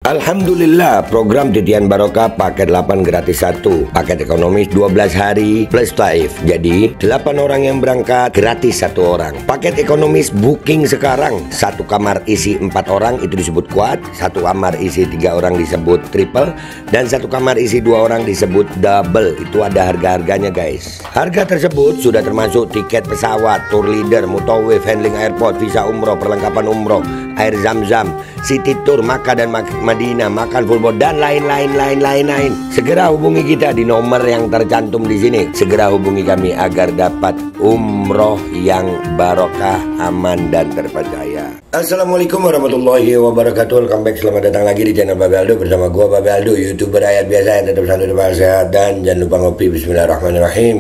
Alhamdulillah, program Titian Barokah paket 8 gratis 1, paket ekonomis 12 hari plus taif. Jadi 8 orang yang berangkat gratis 1 orang. Paket ekonomis booking sekarang, 1 kamar isi 4 orang itu disebut quad, 1 kamar isi 3 orang disebut triple, dan 1 kamar isi 2 orang disebut double. Itu ada harga-harganya guys. Harga tersebut sudah termasuk tiket pesawat, tour leader, mutawif, handling airport, visa umroh, perlengkapan umroh, air zam-zam, city tour, Makkah dan Madinah, makan full board, dan lain-lain. Segera hubungi kita di nomor yang tercantum di sini. Segera hubungi kami agar dapat umroh yang barokah, aman dan terpercaya. Assalamualaikum warahmatullahi wabarakatuh. Welcome back, selamat datang lagi di channel Babe Aldo bersama gua Babe Aldo, YouTuber rakyat biasa yang tetap selalu depan sehat, dan jangan lupa ngopi. Bismillahirrahmanirrahim.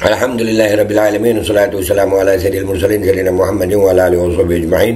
Alhamdulillahirrabbilalamin. Wassalatu wassalamu ala sayyidil mursalin sayyidina Muhammadin wa ala alihi wa sahbihi ajma'in.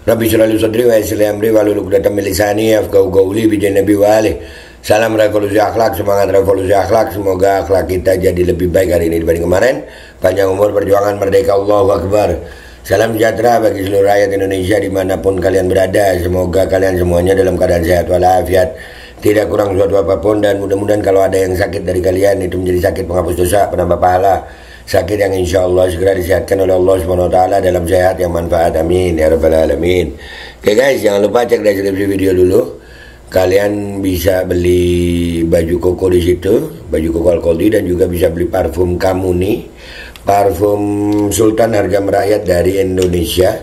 Rabbi shrah li sadri wa yassir li amri wahlul 'uqdatam min lisani yafqahu qawli bi nabi wa alihi. Salam revolusi akhlak, semangat revolusi akhlak. Semoga akhlak kita jadi lebih baik hari ini dibanding kemarin. Panjang umur, perjuangan, merdeka, Allahu Akbar. Salam sejahtera bagi seluruh rakyat Indonesia dimanapun kalian berada. Semoga kalian semuanya dalam keadaan sehat walafiat, tidak kurang suatu apapun, dan mudah-mudahan kalau ada yang sakit dari kalian itu menjadi sakit penghapus dosa, penambah pahala, sakit yang insya Allah segera disehatkan oleh Allah SWT dalam sehat yang manfaat, amin ya rabbal alamin. Oke guys, jangan lupa cek deskripsi video dulu. Kalian bisa beli baju koko di situ, baju koko Alkoldi, dan juga bisa beli parfum Kamuni, parfum Sultan harga merakyat dari Indonesia,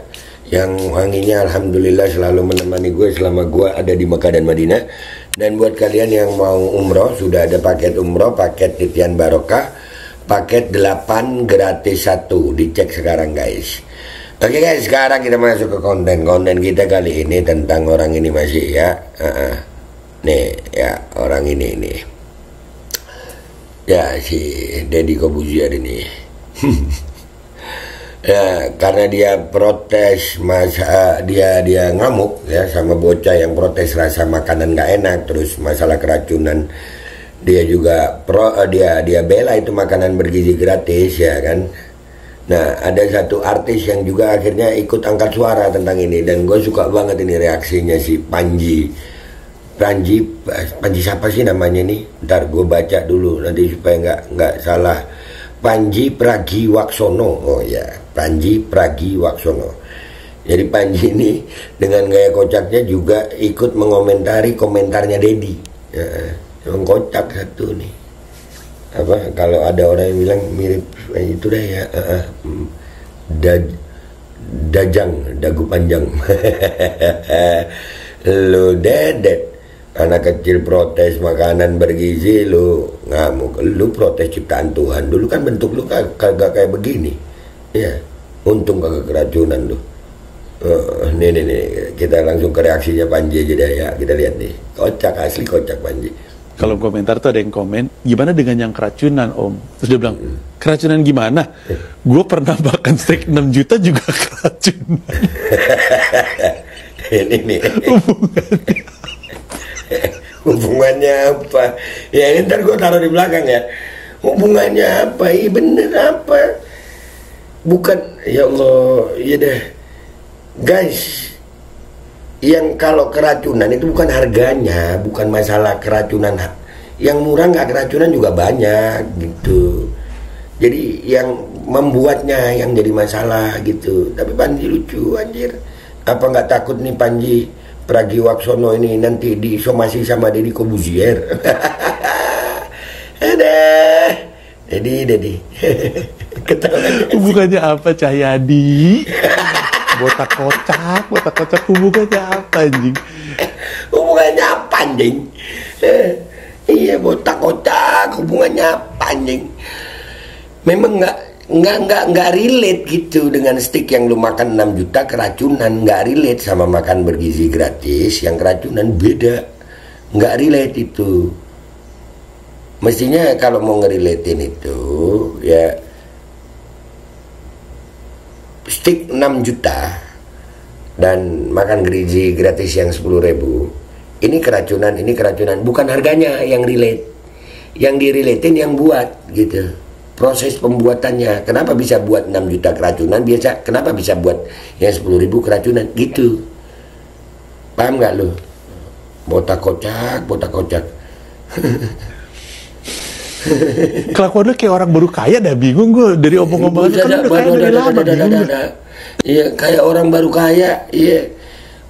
yang wanginya alhamdulillah selalu menemani gue selama gue ada di Mekah dan Madinah. Dan buat kalian yang mau umroh, sudah ada paket umroh, paket Titian Barokah, paket 8 gratis 1. Dicek sekarang guys. Oke guys, sekarang kita masuk ke konten kita kali ini tentang orang ini masih ya. Nih ya, orang ini ya, si Deddy Kobuzier ini. Ya, karena dia protes dia ngamuk ya sama bocah yang protes rasa makanan gak enak, terus masalah keracunan. Dia juga dia bela itu makanan bergizi gratis ya kan. Nah, ada satu artis yang juga akhirnya ikut angkat suara tentang ini, dan gue suka banget ini reaksinya si Panji siapa sih namanya nih? Ntar gue baca dulu nanti supaya nggak salah. Panji Pragiwaksono, oh ya, Panji Pragiwaksono. Jadi Panji ini dengan gaya kocaknya juga ikut mengomentari komentarnya Deddy. Yang kocak satu nih. Apa kalau ada orang yang bilang mirip itu dah ya, Dajang, dagu panjang. Lu dedet, anak kecil protes makanan bergizi, lu ngamuk. Lu protes ciptaan Tuhan. Dulu kan bentuk lu kagak kayak begini. Ya, untung kagak keracunan lu. Nih, kita langsung ke reaksinya Panji aja deh ya. Kita lihat nih, kocak, asli kocak Panji. Kalau komentar tuh ada yang komen, gimana dengan yang keracunan om? Terus dia bilang, keracunan gimana? Gue pernah makan steak 6 juta juga keracunan. Ini nih hubungannya apa? Ya ini ntar gue taruh di belakang ya. Hubungannya apa? Iya bener apa? Bukan, ya Allah, ya deh guys. Yang kalau keracunan itu bukan harganya, bukan masalah keracunan. Yang murah nggak keracunan juga banyak gitu. Jadi yang membuatnya yang jadi masalah gitu. Tapi Panji lucu anjir. Apa nggak takut nih Panji Pragiwaksono ini nanti disomasi sama Deddy Kobuzier? Ada Deddy ketawa. Hubungannya apa Cahyadi? Botak kocak hubungannya apa anjing? Hubungannya apa anjing? Iya, botak kocak hubungannya apa anjing? Memang nggak relate gitu dengan stick yang lu makan 6 juta keracunan. Nggak relate sama makan bergizi gratis yang keracunan, beda. Nggak relate itu. Mestinya kalau mau ngerelatein itu ya, stick 6 juta dan makan gizi gratis yang 10.000, ini keracunan, bukan harganya yang relate. Yang direlatein yang buat gitu. proses pembuatannya. Kenapa bisa buat 6 juta keracunan biasa? Kenapa bisa buat yang 10.000 keracunan? Gitu. Paham nggak lo? Botak kocak. Kelakuan lu kayak orang baru kaya, dah bingung gue dari omong-omongan kan udah kaya dari lama. Iya, kayak orang baru kaya. Iya,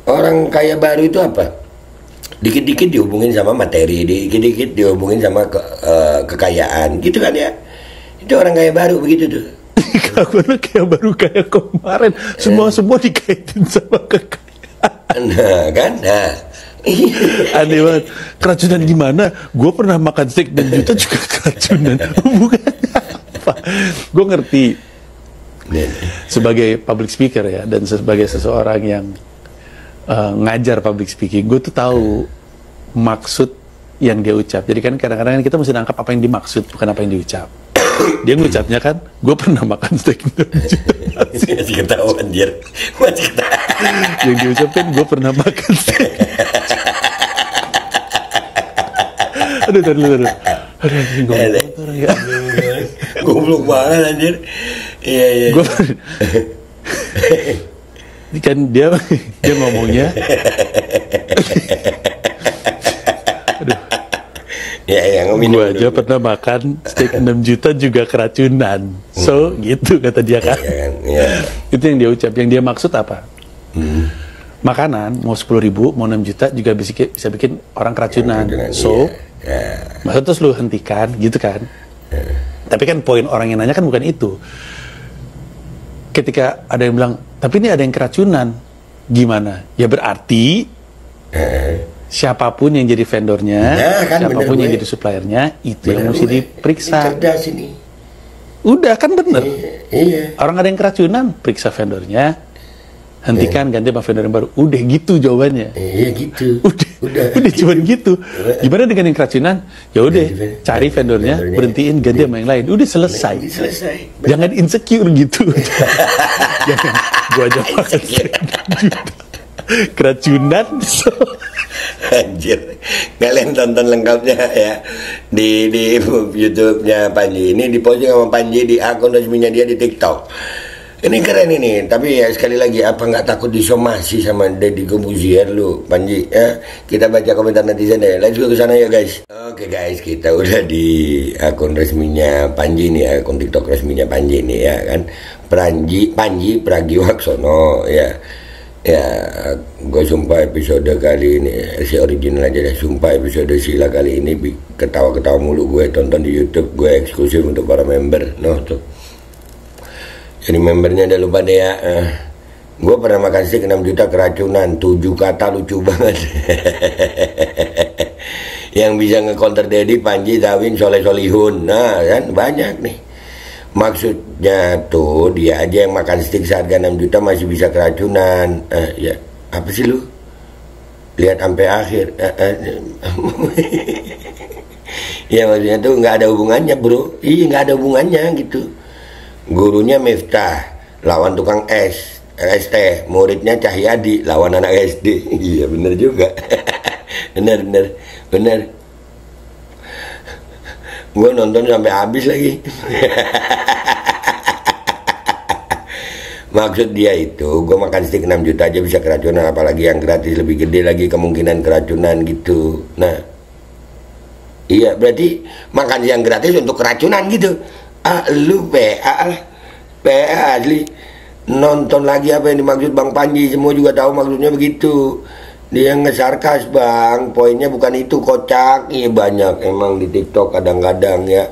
orang kaya baru itu apa? Dikit-dikit dihubungin sama materi, dikit-dikit dihubungin sama kekayaan, gitu kan ya? Itu orang kaya baru begitu tuh. Kelakuan lu kayak baru kaya kemarin, semua dikaitin sama kekayaan. Nah, kan? Nah. Aneh banget. Keracunan gimana? Gue pernah makan steak 6 juta juga keracunan. Bukannya apa? Gue ngerti sebagai public speaker ya, dan sebagai seseorang yang ngajar public speaking, gue tuh tahu maksud yang dia ucap. Jadi kan kadang-kadang kita mesti nangkap apa yang dimaksud, bukan apa yang diucap. Dia ngucapnya kan, gue pernah makan steak 6 juta. Masih ketahuan anjir. Masih ketahuan. Yang diucapkan, gue pernah makan steak. Aduh. Goblok banget anjir. Iya. Ini kan dia ngomongnya. Aduh. Ya, gue aja pernah makan steak 6 juta juga keracunan. So, gitu kata dia kan. Ya. Itu yang dia ucap. Yang dia maksud apa? Makanan, mau 10.000, mau 6 juta juga bisa bikin orang keracunan. So, maksud terus lu hentikan, gitu kan. Tapi kan poin orang yang nanya kan bukan itu. Ketika ada yang bilang, tapi ini ada yang keracunan, gimana? Ya berarti siapapun yang jadi vendornya, kan, siapapun yang jadi suppliernya, itu yang mesti diperiksa. Cerdas ini. Udah kan bener. Iya. Orang ada yang keracunan, periksa vendornya, hentikan, ganti sama vendor yang baru. Udah gitu jawabannya. Iya gitu. Udah cuman gitu. Gimana dengan yang keracunan? Ya udah, cari vendornya, berhentiin, ganti sama yang lain. Udah selesai. Jangan insecure gitu. Jangan gua aja makan keracunan. Anjir, kalian tonton lengkapnya ya di YouTube-nya Panji. Ini diposting sama Panji di akun resminya dia di TikTok. Ini keren ini, tapi ya sekali lagi, apa nggak takut disomasi sama Deddy Corbuzier lu, Panji? Ya, kita baca komentar netizen deh. Let's go ke sana ya guys. Oke guys, kita udah di akun resminya Panji nih, akun TikTok resminya Panji nih ya kan. Panji Pragiwaksono ya. Ya, gue sumpah episode kali ini si original aja deh. Sumpah episode Sila kali ini ketawa-ketawa mulu gue tonton di YouTube. Gue eksklusif untuk para member. Noh tuh. Jadi membernya udah lupa deh ya. Gue pernah makan steak 6 juta keracunan. 7 kata lucu banget. Yang bisa nge-counter Deddy, Panji, Tawin, Soleh-Solihun. Nah kan banyak nih. Maksudnya tuh dia aja yang makan steak seharga 6 juta masih bisa keracunan. Ya apa sih lu? Lihat sampai akhir. Ya maksudnya tuh nggak ada hubungannya bro. Iya nggak ada hubungannya gitu. Gurunya Miftah lawan tukang ST, muridnya Cahyadi lawan anak SD. Iya bener juga. bener. Gue nonton sampai habis lagi. Maksud dia itu, gue makan steak 6 juta aja bisa keracunan, apalagi yang gratis lebih gede lagi kemungkinan keracunan gitu. Nah, iya berarti makan yang gratis untuk keracunan gitu. Lu PA asli. Nonton lagi apa yang dimaksud Bang Panji, semua juga tahu maksudnya begitu. Dia ngesarkas bang, poinnya bukan itu, kocak. Iya banyak emang di TikTok kadang-kadang ya.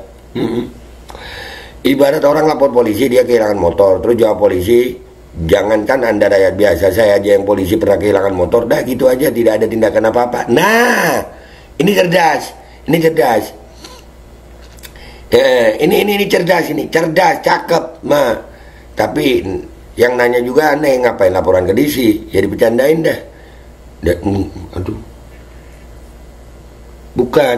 Ibarat orang lapor polisi, dia kehilangan motor, terus jawab polisi, jangankan anda rakyat biasa, saya aja yang polisi pernah kehilangan motor, dah gitu aja, tidak ada tindakan apa-apa. Nah, ini cerdas. Ini cerdas, cakep. Nah, tapi yang nanya juga aneh, ngapain laporan ke DC? Ya dibercandain dah. Bukan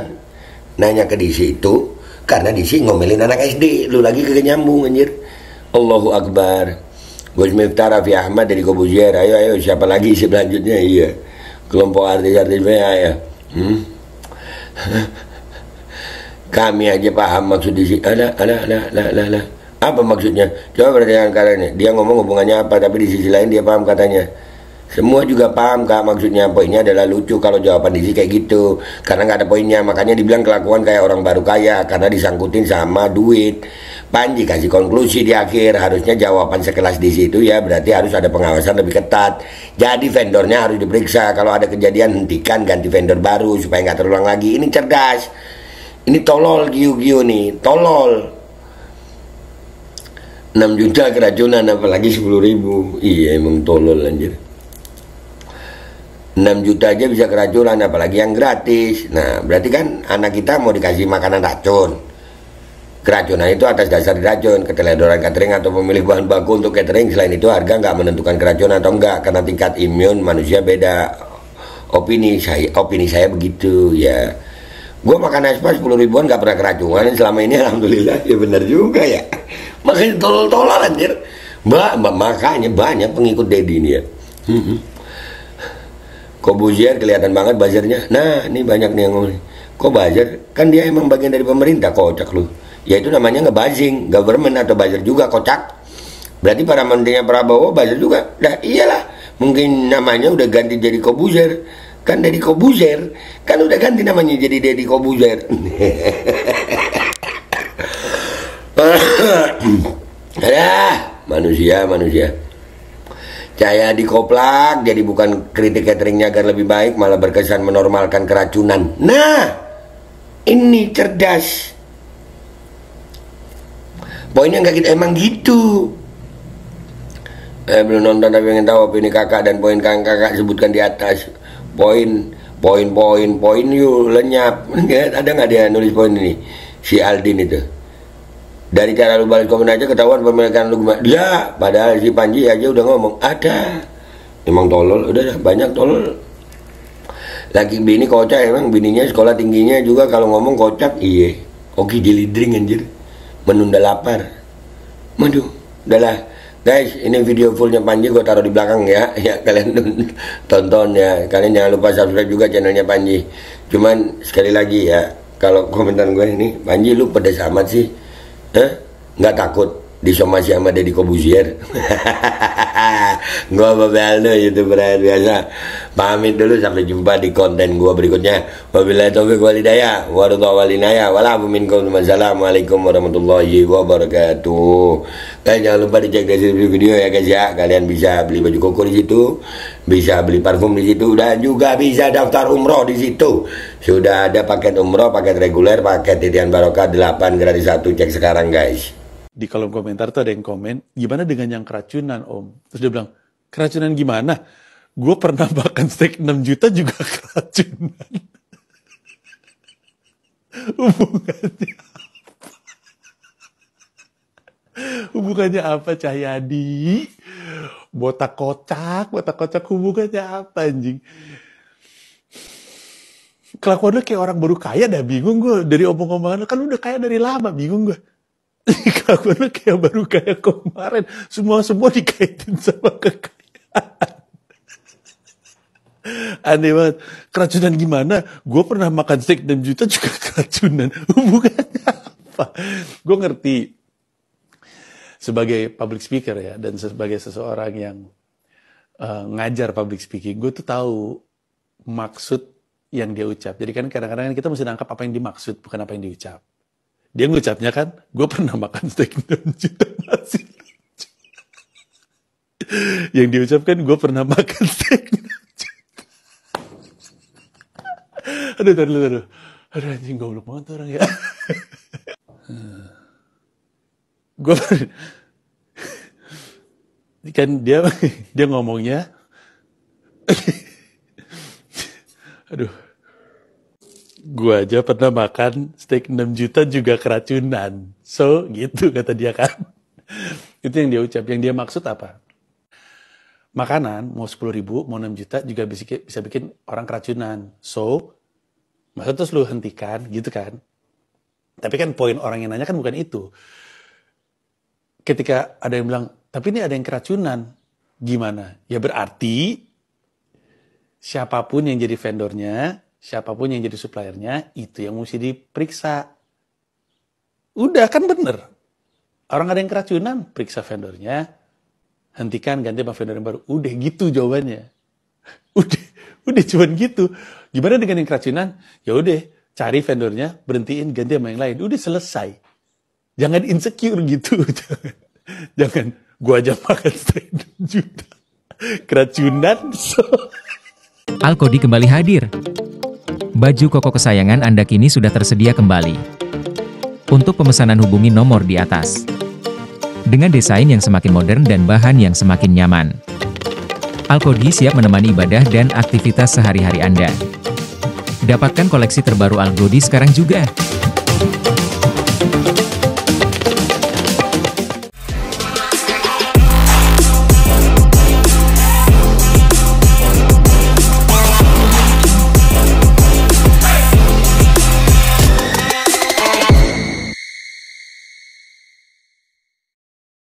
nanya ke DC itu karena DC ngomelin anak SD. Lu lagi kagak nyambung anjir. Allahu Akbar. Gus Miftah Raffi Ahmad dari Corbuzier. Ayo siapa lagi selanjutnya? Iya, kelompok artis-artis ya. Kami aja paham maksud di sini. Ada. Apa maksudnya? Coba perhatikan katanya. Dia ngomong hubungannya apa, tapi di sisi lain dia paham katanya. Semua juga paham kak maksudnya. Poinnya adalah lucu kalau jawaban di sini kayak gitu. Karena nggak ada poinnya. Makanya dibilang kelakuan kayak orang baru kaya. Karena disangkutin sama duit. Panji kasih konklusi di akhir. Harusnya jawaban sekelas di situ ya. Berarti harus ada pengawasan lebih ketat. Jadi vendornya harus diperiksa. Kalau ada kejadian hentikan, ganti vendor baru supaya nggak terulang lagi. Ini cerdas. Ini tolol Giu-Giu nih, tolol. 6 juta keracunan apalagi 10.000. Iya emang tolol anjir. 6 juta aja bisa keracunan apalagi yang gratis. Nah berarti kan anak kita mau dikasih makanan racun. Keracunan itu atas dasar racun, keteledoran catering atau pemilik bahan baku untuk catering. Selain itu harga nggak menentukan keracunan atau enggak, karena tingkat imun manusia beda. Opini saya begitu ya. Gue makan Espa 10 ribuan gak pernah keracunan selama ini, alhamdulillah. Ya benar juga ya. Makanya tolol-tolol anjir. Makanya banyak pengikut Dedi ini ya. Corbuzier kelihatan banget buzzernya. Nah ini banyak nih yang ngomong. Kok buzzer? Kan dia emang bagian dari pemerintah, kocak lu. Ya itu namanya nge-buzzing. Government atau buzzer juga, kocak. Berarti para menterinya Prabowo buzzer juga. Nah iyalah. Mungkin namanya udah ganti jadi Corbuzier. Kan Deddy Corbuzier kan udah ganti namanya jadi Deddy Corbuzier. manusia Cahaya dikoplak jadi bukan kritik cateringnya agar lebih baik, malah berkesan menormalkan keracunan. Nah ini cerdas. Poinnya nggak kita emang gitu. Belum nonton tapi ingin tahu opini kakak dan poin kakak sebutkan di atas. Poin yuk lenyap. Ada nggak dia nulis poin ini si Aldin itu? Dari cara lu balas komen aja ketahuan pemilikan lu gimana. Ya padahal si Panji aja udah ngomong ada. Emang tolol, udah banyak tolol. Lagi bini kocak, emang bininya sekolah tingginya juga kalau ngomong kocak. Iya oke jelidring anjir. Menunda lapar. Waduh udahlah. Guys, ini video fullnya Panji gue taruh di belakang ya. Ya kalian tonton ya. Kalian jangan lupa subscribe juga channelnya Panji. Cuman sekali lagi ya, kalau komentar gue ini, Panji lu pedas amat sih. Nggak takut disomasi sama Deddy Corbuzier? Gua Babelno, YouTuber biasa. Pamit dulu, sampai jumpa di konten gua berikutnya. Wabillahi taufiq wal hidayah. Wassalamualaikum warahmatullahi wabarakatuh. Kalian jangan lupa dicek deskripsi video ya guys ya. Kalian bisa beli baju koko di situ, bisa beli parfum di situ, dan juga bisa daftar umroh di situ. Sudah ada paket umroh, paket reguler, paket titian barokah 8 gratis 1. Cek sekarang guys. Di kolom komentar tuh ada yang komen, gimana dengan yang keracunan om? Terus dia bilang, keracunan gimana? Gue pernah makan steak 6 juta juga keracunan. Hubungannya hubungannya apa Cahyadi? Botak kocak hubungannya apa anjing? Kelakuan lu kayak orang baru kaya dah, bingung gue. Dari omong-omongan lu, kan lu udah kaya dari lama, bingung gue. Kelakuan lu kayak baru kaya kemarin. Semua dikaitin sama kekayaan. Aneh banget. Keracunan gimana? Gue pernah makan steak 6 juta juga keracunan. Hubungannya apa? Gue ngerti. Sebagai public speaker ya, dan sebagai seseorang yang ngajar public speaking, gue tuh tahu maksud yang dia ucap. Jadi kan kadang-kadang kita mesti nangkap apa yang dimaksud, bukan apa yang diucap. Dia ngucapnya kan, gue pernah makan steak 6 juta masih lucu. Yang diucapkan, gue pernah makan steak 6 juta. Aduh. Aduh anjing, goblok banget orang ya. Gue kan dia ngomongnya. Aduh. Gue aja pernah makan steak 6 juta juga keracunan. So, gitu kata dia kan. Itu yang dia ucap. Yang dia maksud apa? Makanan, mau 10 ribu, mau 6 juta juga bisa bikin orang keracunan. So, maksud terus lu hentikan, gitu kan. Tapi kan poin orang yang nanya kan bukan itu. Ketika ada yang bilang, tapi ini ada yang keracunan. Gimana? Ya berarti, siapapun yang jadi vendornya, siapapun yang jadi suppliernya, itu yang mesti diperiksa. Udah kan bener. Orang ada yang keracunan, periksa vendornya, hentikan, ganti sama vendor yang baru. Udah gitu jawabannya. Udah cuman gitu. Gimana dengan yang keracunan? Ya udah, cari vendornya, berhentiin, ganti sama yang lain. Udah selesai. Jangan insecure gitu. Jangan gua aja makan steak 6 juta. Keracunan. Alkodi kembali hadir. Baju koko kesayangan Anda kini sudah tersedia kembali. Untuk pemesanan hubungi nomor di atas. Dengan desain yang semakin modern dan bahan yang semakin nyaman. Alkodi siap menemani ibadah dan aktivitas sehari-hari Anda. Dapatkan koleksi terbaru Alkodi sekarang juga.